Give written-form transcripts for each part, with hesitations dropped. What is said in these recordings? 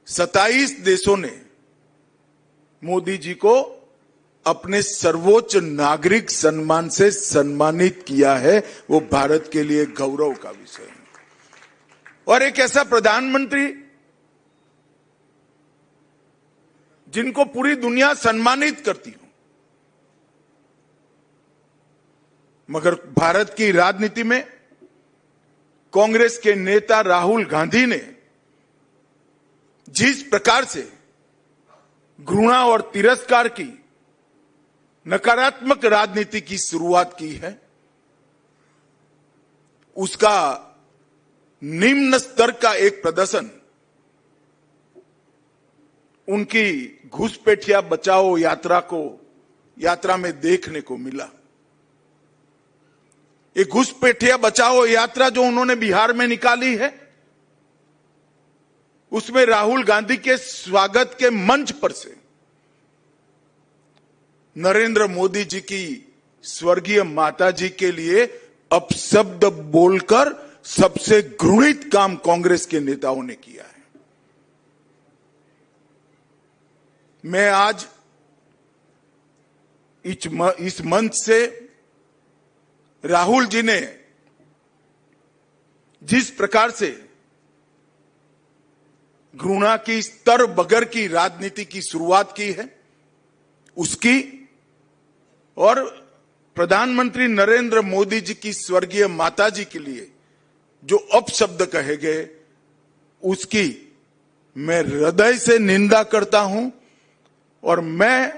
27 देशों ने मोदी जी को अपने सर्वोच्च नागरिक सम्मान से सम्मानित किया है। वो भारत के लिए गौरव का विषय है। और एक ऐसा प्रधानमंत्री जिनको पूरी दुनिया सम्मानित करती हो, मगर भारत की राजनीति में कांग्रेस के नेता राहुल गांधी ने जिस प्रकार से घृणा और तिरस्कार की नकारात्मक राजनीति की शुरुआत की है, उसका निम्न स्तर का एक प्रदर्शन उनकी घुसपैठिया बचाओ यात्रा में देखने को मिला। ये घुसपैठिया बचाओ यात्रा जो उन्होंने बिहार में निकाली है, उसमें राहुल गांधी के स्वागत के मंच पर से नरेंद्र मोदी जी की स्वर्गीय माता जी के लिए अपशब्द बोलकर सबसे घृणित काम कांग्रेस के नेताओं ने किया है। मैं आज इस मंच से राहुल जी ने जिस प्रकार से घृणा की स्तर बगैर की राजनीति की शुरुआत की है, उसकी और प्रधानमंत्री नरेंद्र मोदी जी की स्वर्गीय माता जी के लिए जो अपशब्द कहे गए, उसकी मैं हृदय से निंदा करता हूं। और मैं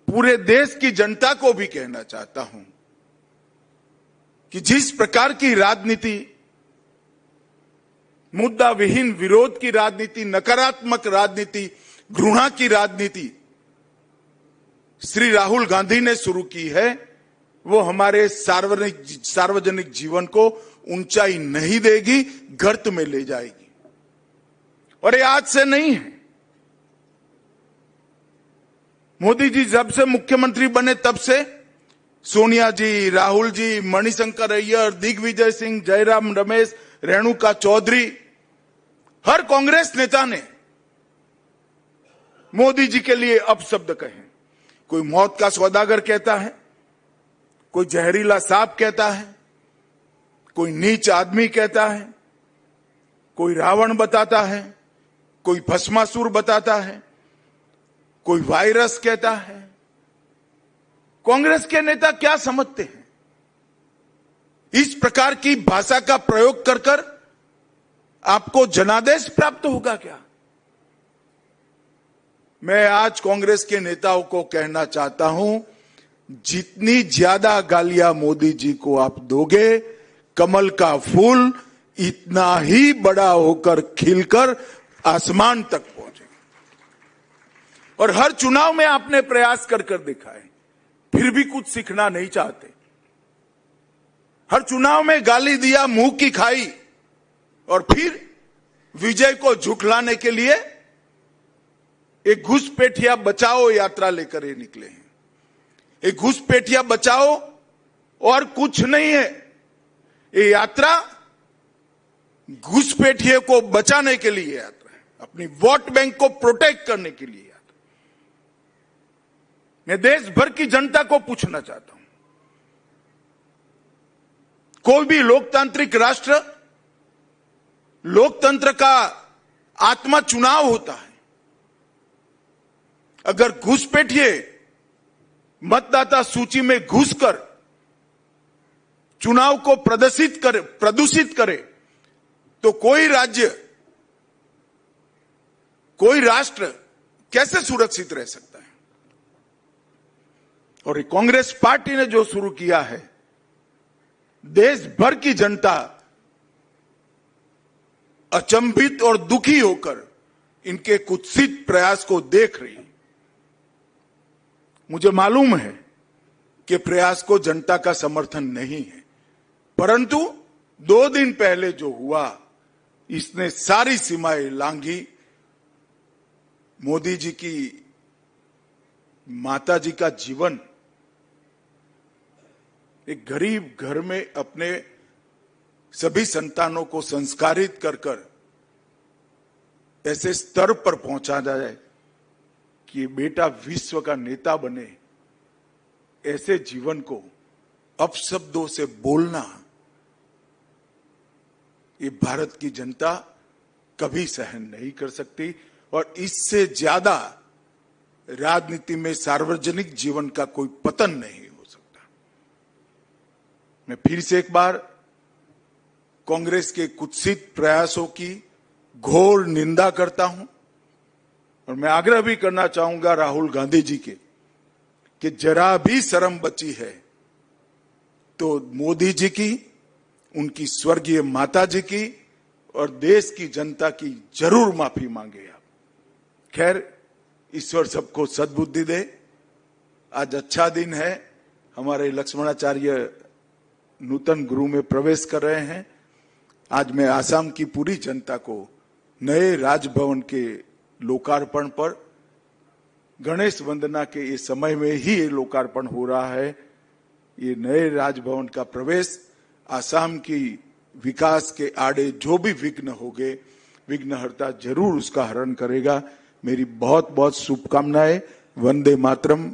पूरे देश की जनता को भी कहना चाहता हूं कि जिस प्रकार की राजनीति, मुद्दा विहीन विरोध की राजनीति, नकारात्मक राजनीति, घृणा की राजनीति श्री राहुल गांधी ने शुरू की है, वो हमारे सार्वजनिक जीवन को ऊंचाई नहीं देगी, गर्त में ले जाएगी। और ये आज से नहीं है। मोदी जी जब से मुख्यमंत्री बने तब से सोनिया जी, राहुल जी, मणिशंकर अय्यर, दिग्विजय सिंह, जयराम रमेश, रेणुका चौधरी, हर कांग्रेस नेता ने मोदी जी के लिए अपशब्द कहे। कोई मौत का सौदागर कहता है, कोई जहरीला सांप कहता है, कोई नीच आदमी कहता है, कोई रावण बताता है, कोई भस्मासुर बताता है, कोई वायरस कहता है। कांग्रेस के नेता क्या समझते हैं? इस प्रकार की भाषा का प्रयोग कर कर आपको जनादेश प्राप्त होगा क्या? मैं आज कांग्रेस के नेताओं को कहना चाहता हूं, जितनी ज्यादा गालियां मोदी जी को आप दोगे, कमल का फूल इतना ही बड़ा होकर खिलकर आसमान तक पहुंचेगा। और हर चुनाव में आपने प्रयास कर कर देखा है, फिर भी कुछ सीखना नहीं चाहते। हर चुनाव में गाली दिया, मुंह की खाई, और फिर विजय को झुठलाने के लिए एक घुसपैठिया बचाओ यात्रा लेकर ये निकले हैं। एक घुसपैठिया बचाओ और कुछ नहीं है। ये यात्रा घुसपैठिए को बचाने के लिए यात्रा है, अपनी वोट बैंक को प्रोटेक्ट करने के लिए यात्रा। मैं देश भर की जनता को पूछना चाहता हूं, कोई भी लोकतांत्रिक राष्ट्र, लोकतंत्र का आत्मा चुनाव होता है। अगर घुसपैठिए मतदाता सूची में घुसकर चुनाव को प्रदूषित करे तो कोई राज्य, कोई राष्ट्र कैसे सुरक्षित रह सकता है? और ये कांग्रेस पार्टी ने जो शुरू किया है, देश भर की जनता अचंभित और दुखी होकर इनके कुत्सित प्रयास को देख रही है। मुझे मालूम है कि प्रयास को जनता का समर्थन नहीं है, परंतु 2 दिन पहले जो हुआ, इसने सारी सीमाएं लांघी। मोदी जी की माता जी का जीवन, एक गरीब घर में अपने सभी संतानों को संस्कारित कर कर ऐसे स्तर पर पहुंचा जाए कि बेटा विश्व का नेता बने, ऐसे जीवन को अपशब्दों से बोलना ये भारत की जनता कभी सहन नहीं कर सकती। और इससे ज्यादा राजनीति में सार्वजनिक जीवन का कोई पतन नहीं हो सकता। मैं फिर से एक बार कांग्रेस के कुत्सित प्रयासों की घोर निंदा करता हूं और मैं आग्रह भी करना चाहूंगा राहुल गांधी जी के कि जरा भी शर्म बची है तो मोदी जी की, उनकी स्वर्गीय माता जी की और देश की जनता की जरूर माफी मांगे आप। खैर, ईश्वर सबको सद्बुद्धि दे। आज अच्छा दिन है, हमारे लक्ष्मणाचार्य नूतन गुरु में प्रवेश कर रहे हैं। आज मैं आसाम की पूरी जनता को नए राजभवन के लोकार्पण पर, गणेश वंदना के इस समय में ही ये लोकार्पण हो रहा है, ये नए राजभवन का प्रवेश आसाम की विकास के आड़े जो भी विघ्न होंगे, विघ्नहर्ता जरूर उसका हरण करेगा। मेरी बहुत बहुत शुभकामनाएं। वंदे मातरम।